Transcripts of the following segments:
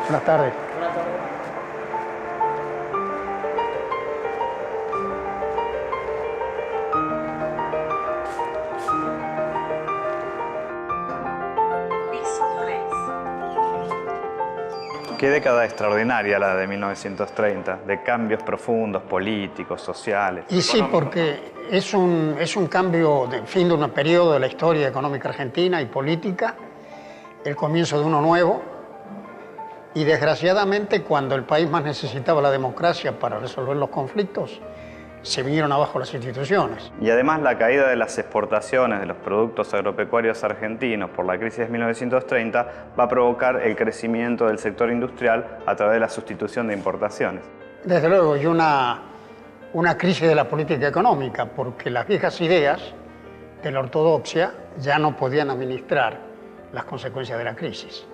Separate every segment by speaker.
Speaker 1: Buenas tardes.
Speaker 2: Buenas tardes.
Speaker 3: Qué década extraordinaria la de 1930, de cambios profundos, políticos, sociales.
Speaker 1: Y sí, porque es un cambio de fin de un periodo de la historia económica argentina y política, el comienzo de uno nuevo, y desgraciadamente cuando el país más necesitaba la democracia para resolver los conflictos, se vinieron abajo las instituciones.
Speaker 3: Y además la caída de las exportaciones de los productos agropecuarios argentinos por la crisis de 1930 va a provocar el crecimiento del sector industrial a través de la sustitución de importaciones.
Speaker 1: Desde luego, y una crisis de la política económica, porque las viejas ideas de la ortodoxia ya no podían administrar las consecuencias de la crisis.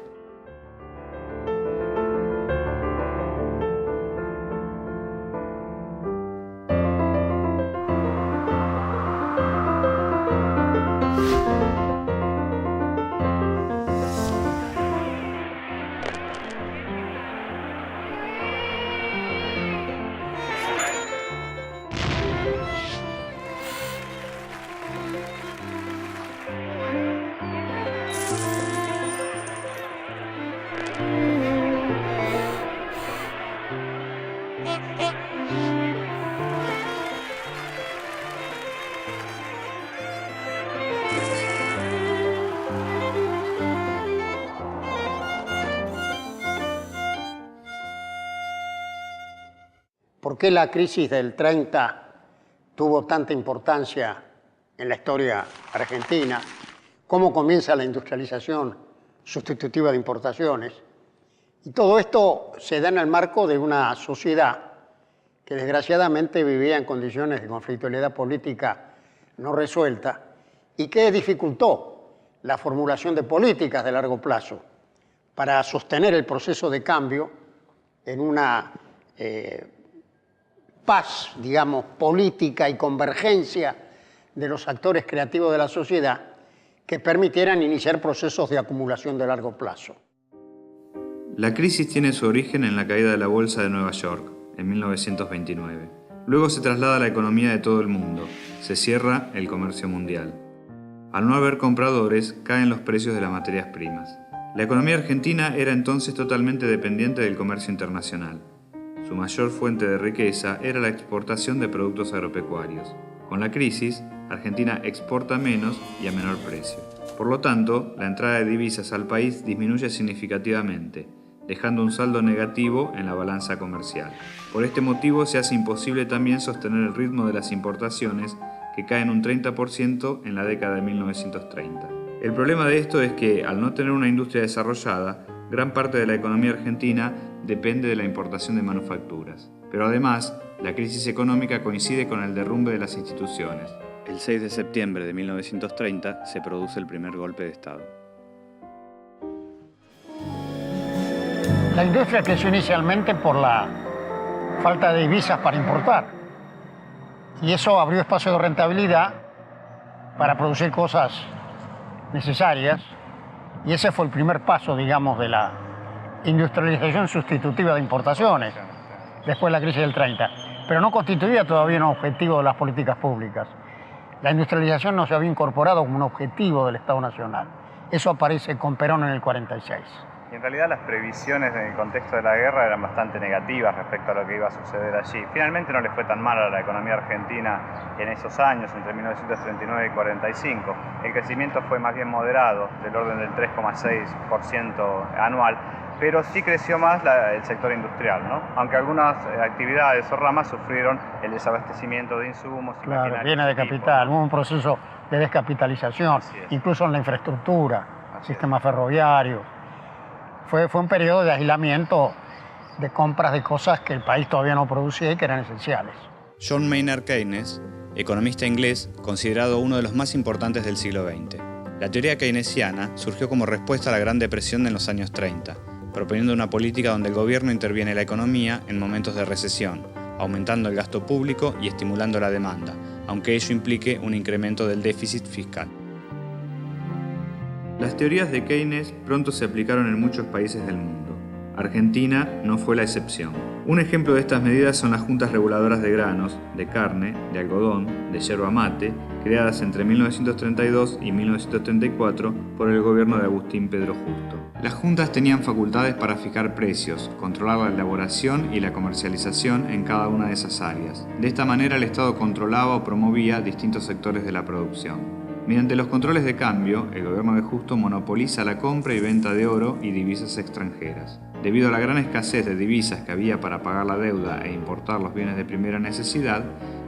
Speaker 1: ¿Por qué la crisis del 30 tuvo tanta importancia en la historia argentina? ¿Cómo comienza la industrialización sustitutiva de importaciones? Y todo esto se da en el marco de una sociedad que desgraciadamente vivía en condiciones de conflictualidad política no resuelta y que dificultó la formulación de políticas de largo plazo para sostener el proceso de cambio en una paz, digamos, política y convergencia de los actores creativos de la sociedad que permitieran iniciar procesos de acumulación de largo plazo.
Speaker 3: La crisis tiene su origen en la caída de la Bolsa de Nueva York, en 1929. Luego se traslada a la economía de todo el mundo, se cierra el comercio mundial. Al no haber compradores, caen los precios de las materias primas. La economía argentina era entonces totalmente dependiente del comercio internacional. Su mayor fuente de riqueza era la exportación de productos agropecuarios. Con la crisis, Argentina exporta menos y a menor precio. Por lo tanto, la entrada de divisas al país disminuye significativamente, dejando un saldo negativo en la balanza comercial. Por este motivo se hace imposible también sostener el ritmo de las importaciones, que caen un 30% en la década de 1930. El problema de esto es que, al no tener una industria desarrollada, gran parte de la economía argentina depende de la importación de manufacturas. Pero además, la crisis económica coincide con el derrumbe de las instituciones. El 6 de septiembre de 1930 se produce el primer golpe de Estado.
Speaker 1: La industria creció inicialmente por la falta de divisas para importar. Y eso abrió espacio de rentabilidad para producir cosas necesarias. Y ese fue el primer paso, digamos, de la industrialización sustitutiva de importaciones, después de la crisis del 30. Pero no constituía todavía un objetivo de las políticas públicas. La industrialización no se había incorporado como un objetivo del Estado Nacional. Eso aparece con Perón en el 46.
Speaker 3: Y en realidad las previsiones en el contexto de la guerra eran bastante negativas respecto a lo que iba a suceder allí. Finalmente no le fue tan mal a la economía argentina en esos años, entre 1939 y 45. El crecimiento fue más bien moderado, del orden del 3,6% anual, pero sí creció más el sector industrial, ¿no? Aunque algunas actividades o ramas sufrieron el desabastecimiento de insumos y
Speaker 1: claro,
Speaker 3: maquinaria.
Speaker 1: Viene de capital, hubo un proceso de descapitalización, incluso en la infraestructura, sistema ferroviario. Fue un periodo de aislamiento, de compras de cosas que el país todavía no producía y que eran esenciales.
Speaker 4: John Maynard Keynes, economista inglés, considerado uno de los más importantes del siglo XX. La teoría keynesiana surgió como respuesta a la Gran Depresión en los años 30, proponiendo una política donde el gobierno interviene en la economía en momentos de recesión, aumentando el gasto público y estimulando la demanda, aunque ello implique un incremento del déficit fiscal. Las teorías de Keynes pronto se aplicaron en muchos países del mundo.
Speaker 3: Argentina no fue la excepción. Un ejemplo de estas medidas son las juntas reguladoras de granos, de carne, de algodón, de yerba mate, creadas entre 1932 y 1934 por el gobierno de Agustín Pedro Justo. Las juntas tenían facultades para fijar precios, controlar la elaboración y la comercialización en cada una de esas áreas. De esta manera el Estado controlaba o promovía distintos sectores de la producción. Mediante los controles de cambio, el gobierno de Justo monopoliza la compra y venta de oro y divisas extranjeras. Debido a la gran escasez de divisas que había para pagar la deuda e importar los bienes de primera necesidad,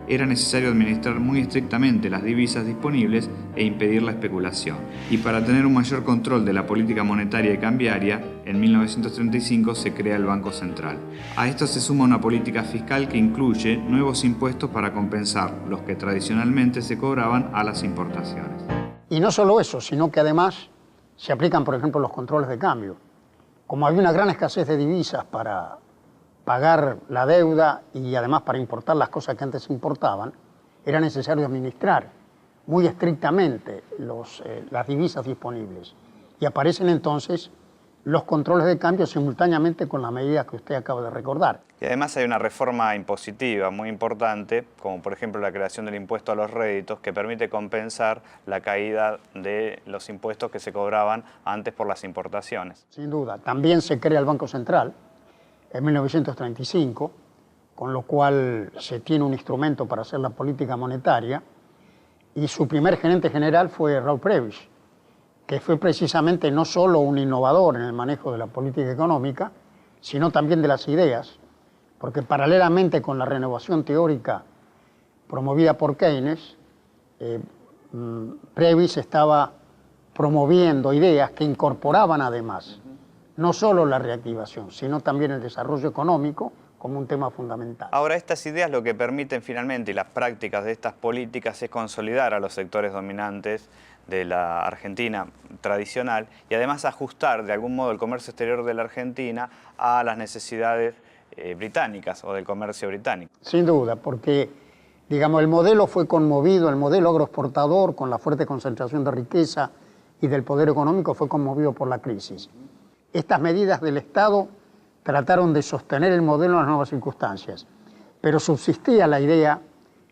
Speaker 3: era necesario administrar muy estrictamente las divisas disponibles e impedir la especulación. Y para tener un mayor control de la política monetaria y cambiaria, en 1935 se crea el Banco Central. A esto se suma una política fiscal que incluye nuevos impuestos para compensar los que tradicionalmente se cobraban a las importaciones.
Speaker 1: Y no solo eso, sino que además se aplican, por ejemplo, los controles de cambio. Como había una gran escasez de divisas para pagar la deuda y además para importar las cosas que antes se importaban, era necesario administrar muy estrictamente las divisas disponibles. Y aparecen entonces los controles de cambio simultáneamente con las medidas que usted acaba de recordar.
Speaker 4: Y además hay una reforma impositiva muy importante, como por ejemplo la creación del impuesto a los réditos, que permite compensar la caída de los impuestos que se cobraban antes por las importaciones.
Speaker 1: Sin duda. También se crea el Banco Central en 1935, con lo cual se tiene un instrumento para hacer la política monetaria, y su primer gerente general fue Raúl Prebisch, que fue precisamente no solo un innovador en el manejo de la política económica, sino también de las ideas, porque paralelamente con la renovación teórica promovida por Keynes, Prebisch estaba promoviendo ideas que incorporaban además no solo la reactivación, sino también el desarrollo económico como un tema fundamental.
Speaker 4: Ahora, estas ideas lo que permiten finalmente, y las prácticas de estas políticas, es consolidar a los sectores dominantes de la Argentina tradicional y además ajustar de algún modo el comercio exterior de la Argentina a las necesidades británicas o del comercio británico.
Speaker 1: Sin duda, porque digamos, el modelo fue conmovido, el modelo agroexportador con la fuerte concentración de riqueza y del poder económico fue conmovido por la crisis. Estas medidas del Estado trataron de sostener el modelo en las nuevas circunstancias, pero subsistía la idea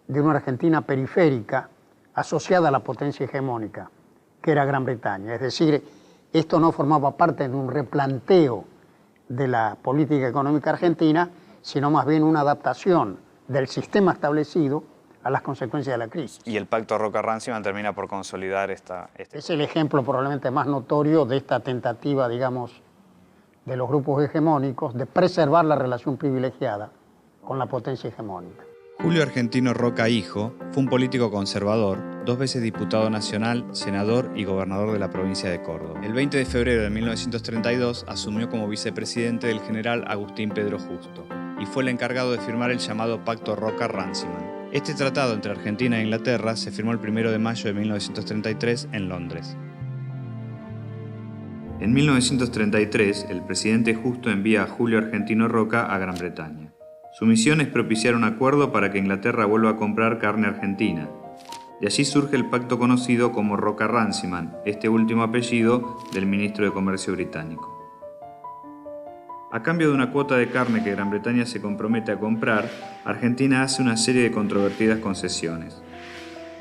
Speaker 1: de una Argentina periférica asociada a la potencia hegemónica, que era Gran Bretaña. Es decir, esto no formaba parte de un replanteo de la política económica argentina, sino más bien una adaptación del sistema establecido a las consecuencias de la crisis.
Speaker 4: Y el Pacto Roca-Runciman termina por consolidar
Speaker 1: Es el ejemplo probablemente más notorio de esta tentativa, digamos, de los grupos hegemónicos de preservar la relación privilegiada con la potencia hegemónica.
Speaker 3: Julio Argentino Roca Hijo fue un político conservador, 2 veces diputado nacional, senador y gobernador de la provincia de Córdoba. El 20 de febrero de 1932 asumió como vicepresidente del general Agustín Pedro Justo y fue el encargado de firmar el llamado Pacto Roca-Runciman. Este tratado entre Argentina e Inglaterra se firmó el 1 de mayo de 1933 en Londres. En 1933, el presidente Justo envía a Julio Argentino Roca a Gran Bretaña. Su misión es propiciar un acuerdo para que Inglaterra vuelva a comprar carne argentina. De allí surge el pacto conocido como Roca-Runciman, este último apellido del ministro de Comercio británico. A cambio de una cuota de carne que Gran Bretaña se compromete a comprar, Argentina hace una serie de controvertidas concesiones.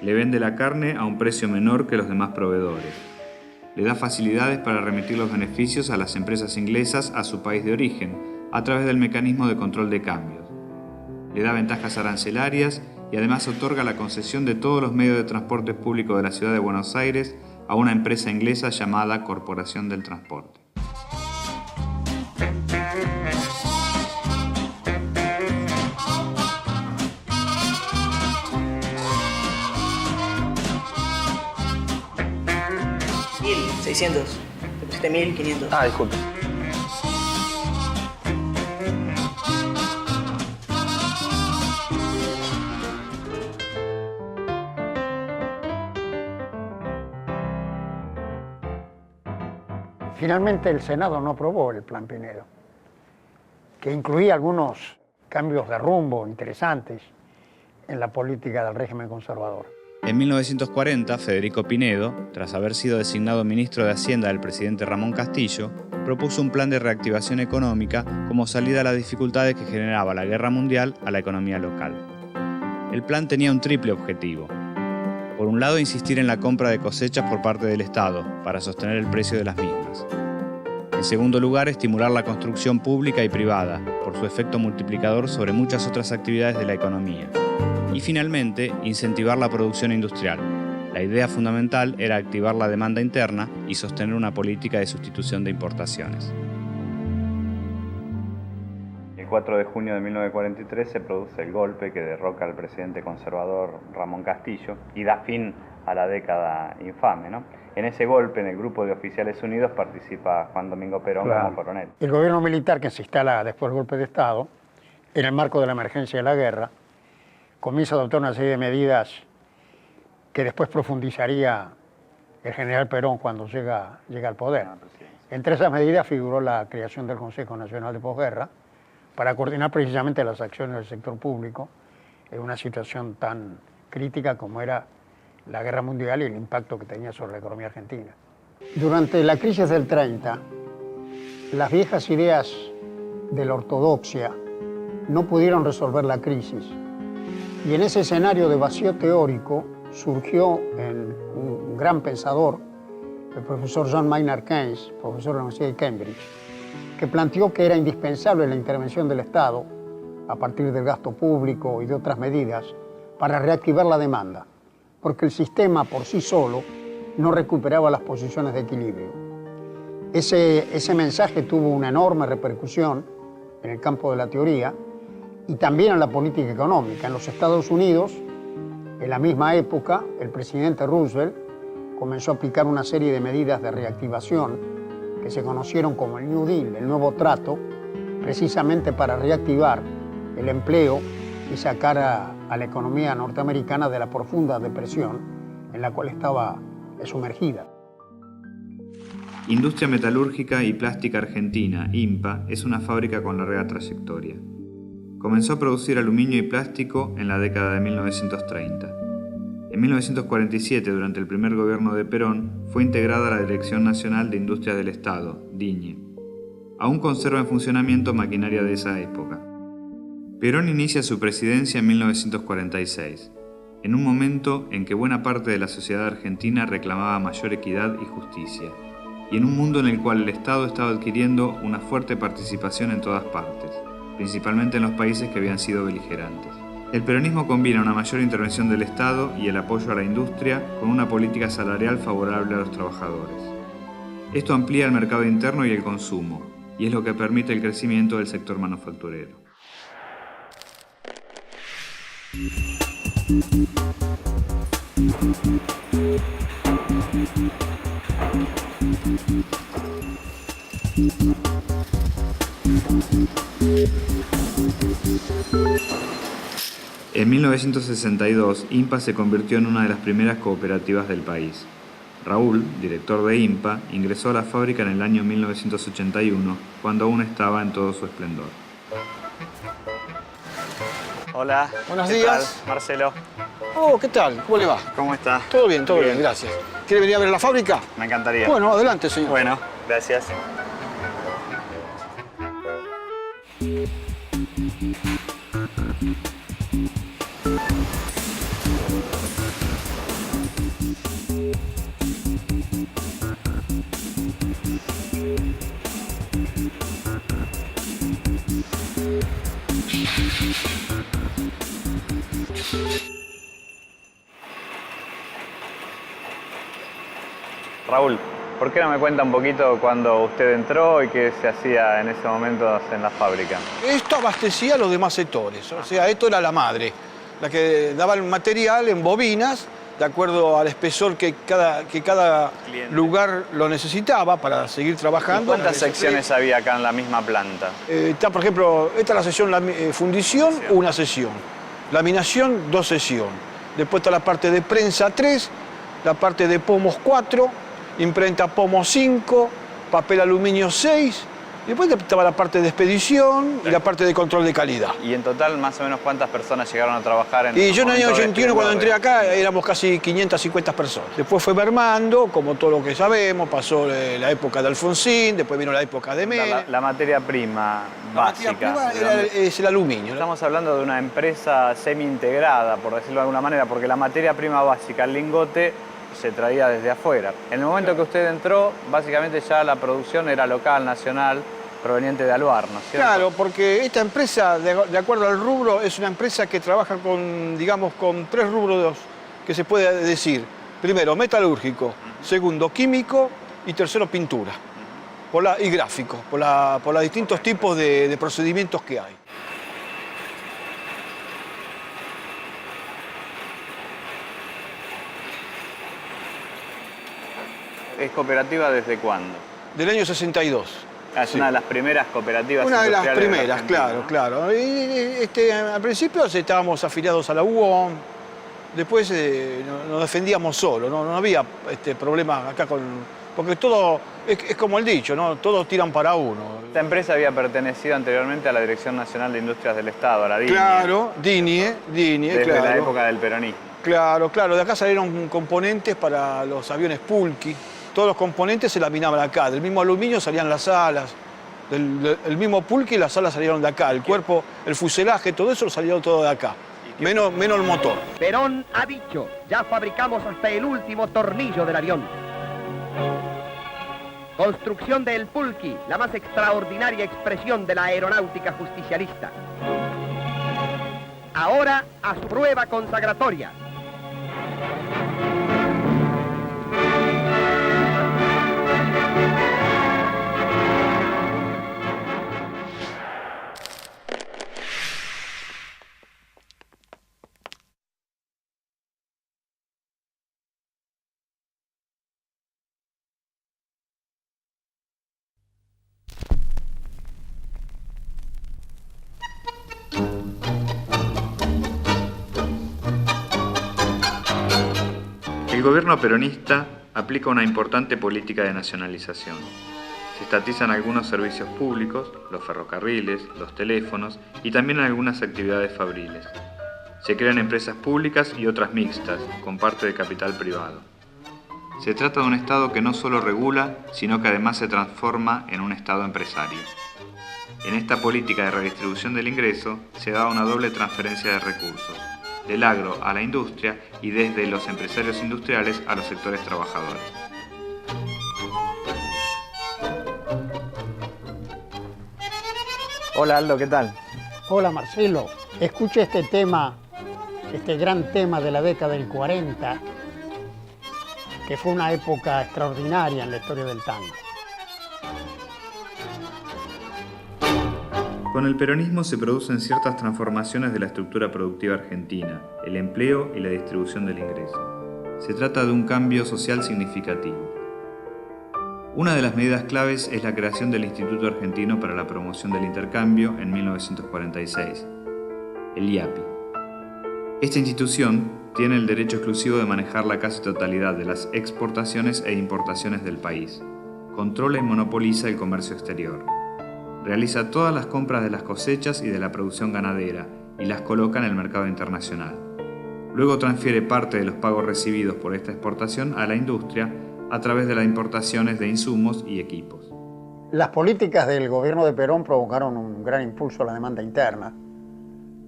Speaker 3: Le vende la carne a un precio menor que los demás proveedores. Le da facilidades para remitir los beneficios a las empresas inglesas a su país de origen, a través del mecanismo de control de cambios. Le da ventajas arancelarias y además otorga la concesión de todos los medios de transporte público de la ciudad de Buenos Aires a una empresa inglesa llamada Corporación del Transporte.
Speaker 2: $1.600. Te pusiste 1.500.
Speaker 5: Ah, disculpe.
Speaker 1: Finalmente el Senado no aprobó el Plan Pinedo, que incluía algunos cambios de rumbo interesantes en la política del régimen conservador.
Speaker 3: En 1940, Federico Pinedo, tras haber sido designado ministro de Hacienda del presidente Ramón Castillo,
Speaker 4: propuso un plan de reactivación económica como salida a las dificultades que generaba la guerra mundial a la economía local. El plan tenía un triple objetivo. Por un lado, insistir en la compra de cosechas por parte del Estado para sostener el precio de las mismas. En segundo lugar, estimular la construcción pública y privada, por su efecto multiplicador sobre muchas otras actividades de la economía. Y finalmente, incentivar la producción industrial. La idea fundamental era activar la demanda interna y sostener una política de sustitución de importaciones.
Speaker 3: El 4 de junio de 1943 se produce el golpe que derroca al presidente conservador Ramón Castillo y da fin a la década infame, ¿no? En ese golpe, en el grupo de oficiales unidos, participa Juan Domingo Perón como coronel.
Speaker 1: El gobierno militar que se instala después del golpe de Estado, en el marco de la emergencia de la guerra, comienza a adoptar una serie de medidas que después profundizaría el general Perón cuando llega al poder. Entre esas medidas figuró la creación del Consejo Nacional de Posguerra para coordinar precisamente las acciones del sector público en una situación tan crítica como era la guerra mundial y el impacto que tenía sobre la economía argentina. Durante la crisis del 30, las viejas ideas de la ortodoxia no pudieron resolver la crisis. Y en ese escenario de vacío teórico surgió un gran pensador, el profesor John Maynard Keynes, profesor de la Universidad de Cambridge, que planteó que era indispensable la intervención del Estado a partir del gasto público y de otras medidas para reactivar la demanda, porque el sistema por sí solo no recuperaba las posiciones de equilibrio. Ese mensaje tuvo una enorme repercusión en el campo de la teoría y también en la política económica. En los Estados Unidos, en la misma época, el presidente Roosevelt comenzó a aplicar una serie de medidas de reactivación que se conocieron como el New Deal, el nuevo trato, precisamente para reactivar el empleo y sacar a la economía norteamericana de la profunda depresión en la cual estaba sumergida.
Speaker 3: Industria Metalúrgica y Plástica Argentina, IMPA, es una fábrica con larga trayectoria. Comenzó a producir aluminio y plástico en la década de 1930. En 1947, durante el primer gobierno de Perón, fue integrada a la Dirección Nacional de Industrias del Estado, DINIE. Aún conserva en funcionamiento maquinaria de esa época. Perón inicia su presidencia en 1946, en un momento en que buena parte de la sociedad argentina reclamaba mayor equidad y justicia, y en un mundo en el cual el Estado estaba adquiriendo una fuerte participación en todas partes, principalmente en los países que habían sido beligerantes. El peronismo combina una mayor intervención del Estado y el apoyo a la industria con una política salarial favorable a los trabajadores. Esto amplía el mercado interno y el consumo, y es lo que permite el crecimiento del sector manufacturero. En 1962, IMPA se convirtió en una de las primeras cooperativas del país. Raúl, director de IMPA, ingresó a la fábrica en el año 1981, cuando aún estaba en todo su esplendor.
Speaker 5: Hola.
Speaker 6: Buenos
Speaker 5: ¿qué
Speaker 6: días.
Speaker 5: tal? Marcelo.
Speaker 6: Oh, ¿qué tal? ¿Cómo le va?
Speaker 5: ¿Cómo está?
Speaker 6: Todo bien, gracias. ¿Quiere venir a ver la fábrica?
Speaker 5: Me encantaría.
Speaker 6: Bueno, adelante, señor.
Speaker 5: Bueno, gracias. Raúl, ¿por qué no me cuenta un poquito cuando usted entró y qué se hacía en ese momento en la fábrica?
Speaker 6: Esto abastecía a los demás sectores, o sea, esto era la madre, la que daba el material en bobinas, de acuerdo al espesor que cada lugar lo necesitaba para seguir trabajando.
Speaker 5: ¿Y cuántas secciones había acá en la misma planta?
Speaker 6: Está, por ejemplo, esta es la sección fundición, una sesión. Laminación, 2 sesiones. Después está la parte de prensa 3, la parte de pomos 4, imprenta pomo 5, papel aluminio 6, Y después estaba la parte de expedición y la parte de control de calidad.
Speaker 5: Y en total, más o menos, ¿cuántas personas llegaron a trabajar en
Speaker 6: Y yo en el año
Speaker 5: momento de
Speaker 6: 81, cuando entré
Speaker 5: esplendor?
Speaker 6: acá, éramos casi 550 personas. Después fue mermando, como todo lo que sabemos, pasó la época de Alfonsín, después vino la época de Menem.
Speaker 5: La materia prima
Speaker 6: La
Speaker 5: básica.
Speaker 6: materia prima
Speaker 5: ¿de dónde?
Speaker 6: es el aluminio, ¿no?
Speaker 5: Estamos hablando de una empresa semi-integrada, por decirlo de alguna manera, porque la materia prima básica, el lingote, se traía desde afuera. En el momento que usted entró, básicamente ya la producción era local, nacional, proveniente de Aluar, ¿no es cierto?
Speaker 6: Claro, porque esta empresa, de acuerdo al rubro, es una empresa que trabaja con, digamos, con 3 rubros que se puede decir. Primero, metalúrgico, segundo, químico y tercero, pintura. Y gráfico, por los distintos tipos de procedimientos que hay.
Speaker 5: ¿Es cooperativa desde cuándo?
Speaker 6: Del año 62.
Speaker 5: Es
Speaker 6: Sí.
Speaker 5: una de las primeras cooperativas
Speaker 6: Una de las
Speaker 5: industriales de la
Speaker 6: primeras,
Speaker 5: Argentina,
Speaker 6: claro,
Speaker 5: ¿no?
Speaker 6: claro. Y, al principio estábamos afiliados a la UOM, después nos defendíamos solos, no había problema acá con... Porque todo, es como el dicho, ¿no? Todos tiran para uno.
Speaker 5: Esta empresa había pertenecido anteriormente a la Dirección Nacional de Industrias del Estado, a la DINIE,
Speaker 6: Claro, DINIE,
Speaker 5: desde
Speaker 6: claro.
Speaker 5: la época del peronismo.
Speaker 6: Claro, de acá salieron componentes para los aviones Pulqui. Todos los componentes se laminaban acá, del mismo aluminio salían las alas, del mismo Pulqui las alas salieron de acá, el cuerpo, el fuselaje, todo eso salió todo de acá, menos el motor.
Speaker 7: Perón ha dicho, ya fabricamos hasta el último tornillo del avión. Construcción del Pulqui, la más extraordinaria expresión de la aeronáutica justicialista. Ahora a su prueba consagratoria.
Speaker 3: El gobierno peronista aplica una importante política de nacionalización. Se estatizan algunos servicios públicos, los ferrocarriles, los teléfonos y también algunas actividades fabriles. Se crean empresas públicas y otras mixtas, con parte de capital privado. Se trata de un Estado que no solo regula, sino que además se transforma en un Estado empresario. En esta política de redistribución del ingreso se da una doble transferencia de recursos, del agro a la industria y desde los empresarios industriales a los sectores trabajadores.
Speaker 5: Hola Aldo, ¿qué tal?
Speaker 1: Hola Marcelo, escucha este tema, este gran tema de la década del 40, que fue una época extraordinaria en la historia del tango.
Speaker 3: Con el peronismo se producen ciertas transformaciones de la estructura productiva argentina, el empleo y la distribución del ingreso. Se trata de un cambio social significativo. Una de las medidas claves es la creación del Instituto Argentino para la Promoción del Intercambio en 1946, el IAPI. Esta institución tiene el derecho exclusivo de manejar la casi totalidad de las exportaciones e importaciones del país. Controla y monopoliza el comercio exterior. Realiza todas las compras de las cosechas y de la producción ganadera y las coloca en el mercado internacional. Luego transfiere parte de los pagos recibidos por esta exportación a la industria a través de las importaciones de insumos y equipos.
Speaker 1: Las políticas del gobierno de Perón provocaron un gran impulso a la demanda interna,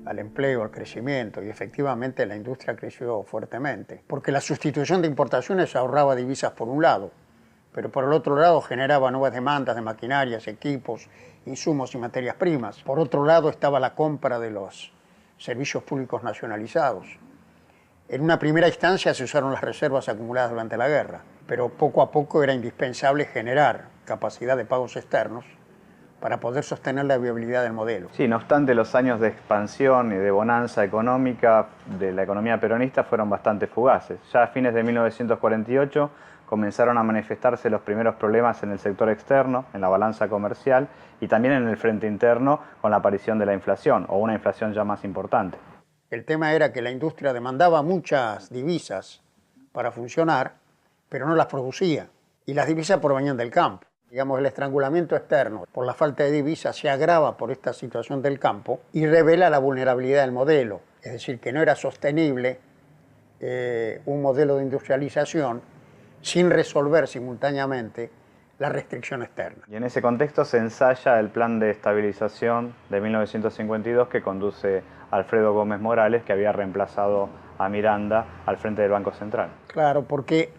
Speaker 1: al empleo, al crecimiento, y efectivamente la industria creció fuertemente, porque la sustitución de importaciones ahorraba divisas por un lado, pero por el otro lado generaba nuevas demandas de maquinarias, equipos, insumos y materias primas. Por otro lado estaba la compra de los servicios públicos nacionalizados. En una primera instancia se usaron las reservas acumuladas durante la guerra, pero poco a poco era indispensable generar capacidad de pagos externos para poder sostener la viabilidad del modelo.
Speaker 5: Sí, no obstante, los años de expansión y de bonanza económica de la economía peronista fueron bastante fugaces. Ya a fines de 1948 comenzaron a manifestarse los primeros problemas en el sector externo, en la balanza comercial y también en el frente interno con la aparición de la inflación, o una inflación ya más importante.
Speaker 1: El tema era que la industria demandaba muchas divisas para funcionar, pero no las producía, y las divisas provenían del campo. Digamos, el estrangulamiento externo por la falta de divisas se agrava por esta situación del campo y revela la vulnerabilidad del modelo. Es decir, que no era sostenible un modelo de industrialización sin resolver simultáneamente la restricción externa.
Speaker 5: Y en ese contexto se ensaya el Plan de Estabilización de 1952 que conduce Alfredo Gómez Morales, que había reemplazado a Miranda al frente del Banco Central.
Speaker 1: Claro, porque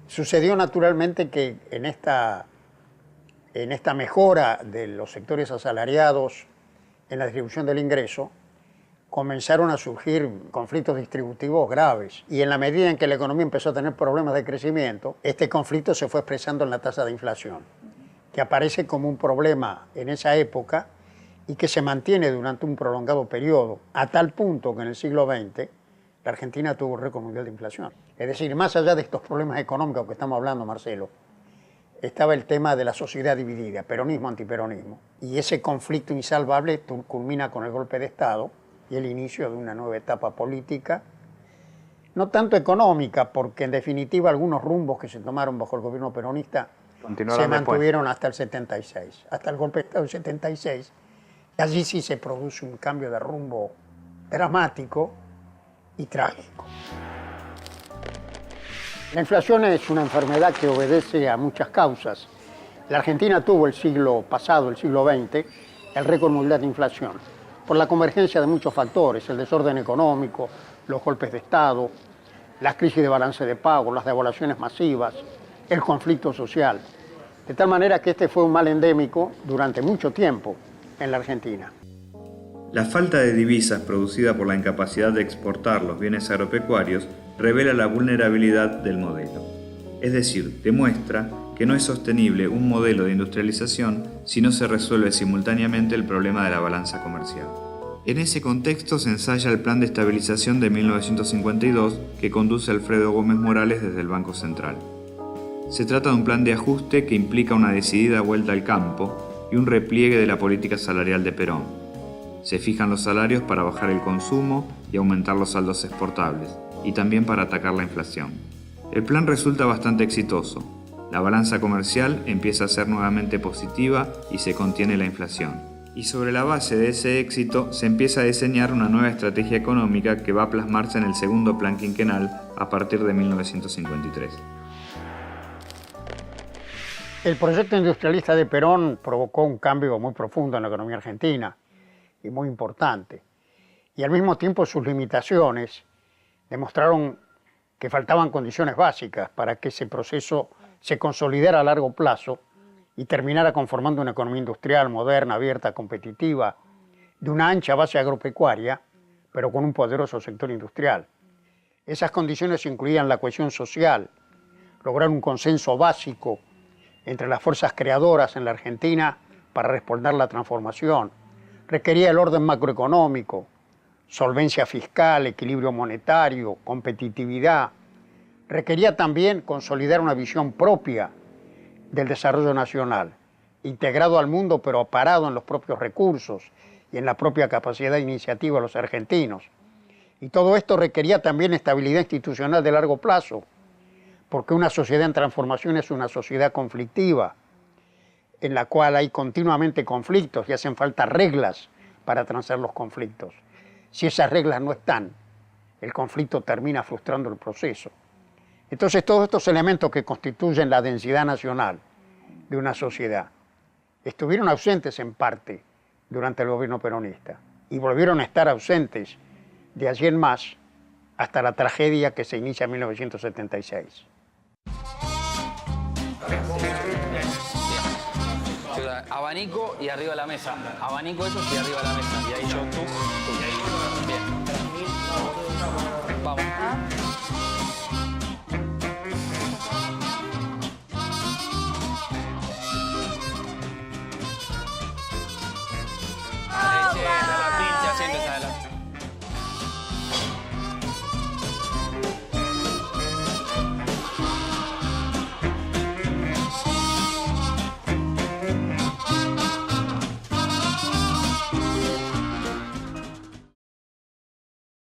Speaker 1: sucedió naturalmente que en esta mejora de los sectores asalariados en la distribución del ingreso, comenzaron a surgir conflictos distributivos graves. Y en la medida en que la economía empezó a tener problemas de crecimiento, este conflicto se fue expresando en la tasa de inflación, que aparece como un problema en esa época y que se mantiene durante un prolongado periodo, a tal punto que en el siglo XX la Argentina tuvo récord mundial de inflación. Es decir, más allá de estos problemas económicos que estamos hablando, Marcelo, estaba el tema de la sociedad dividida, peronismo, antiperonismo. Y ese conflicto insalvable culmina con el golpe de Estado y el inicio de una nueva etapa política, no tanto económica, porque en definitiva algunos rumbos que se tomaron bajo el gobierno peronista se mantuvieron hasta el 76, hasta el golpe de Estado del 76. Y allí sí se produce un cambio de rumbo dramático y trágico. La inflación es una enfermedad que obedece a muchas causas. La Argentina tuvo el siglo pasado, el siglo XX, el récord mundial de inflación, por la convergencia de muchos factores, el desorden económico, los golpes de Estado, las crisis de balance de pago, las devaluaciones masivas, el conflicto social. De tal manera que este fue un mal endémico durante mucho tiempo en la Argentina.
Speaker 3: La falta de divisas producida por la incapacidad de exportar los bienes agropecuarios revela la vulnerabilidad del modelo. Es decir, demuestra que no es sostenible un modelo de industrialización si no se resuelve simultáneamente el problema de la balanza comercial. En ese contexto se ensaya el Plan de Estabilización de 1952 que conduce Alfredo Gómez Morales desde el Banco Central. Se trata de un plan de ajuste que implica una decidida vuelta al campo y un repliegue de la política salarial de Perón. Se fijan los salarios para bajar el consumo y aumentar los saldos exportables, y también para atacar la inflación. El plan resulta bastante exitoso. La balanza comercial empieza a ser nuevamente positiva y se contiene la inflación. Y sobre la base de ese éxito se empieza a diseñar una nueva estrategia económica que va a plasmarse en el segundo plan quinquenal a partir de 1953.
Speaker 1: El proyecto industrialista de Perón provocó un cambio muy profundo en la economía argentina y muy importante. Y al mismo tiempo sus limitaciones demostraron que faltaban condiciones básicas para que ese proceso se consolidara a largo plazo y terminara conformando una economía industrial moderna, abierta, competitiva, de una ancha base agropecuaria, pero con un poderoso sector industrial. Esas condiciones incluían la cohesión social, lograr un consenso básico entre las fuerzas creadoras en la Argentina para respaldar la transformación. Requería el orden macroeconómico, solvencia fiscal, equilibrio monetario, competitividad. Requería también consolidar una visión propia del desarrollo nacional, integrado al mundo pero parado en los propios recursos y en la propia capacidad de iniciativa de los argentinos. Y todo esto requería también estabilidad institucional de largo plazo, porque una sociedad en transformación es una sociedad conflictiva, en la cual hay continuamente conflictos y hacen falta reglas para transar los conflictos. Si esas reglas no están, el conflicto termina frustrando el proceso. Entonces, todos estos elementos que constituyen la densidad nacional de una sociedad estuvieron ausentes en parte durante el gobierno peronista y volvieron a estar ausentes de allí en más hasta la tragedia que se inicia en 1976.
Speaker 8: Abanico y arriba la mesa. Abanico ellos y arriba la mesa. Y ahí yo, tú. Bien. Vamos.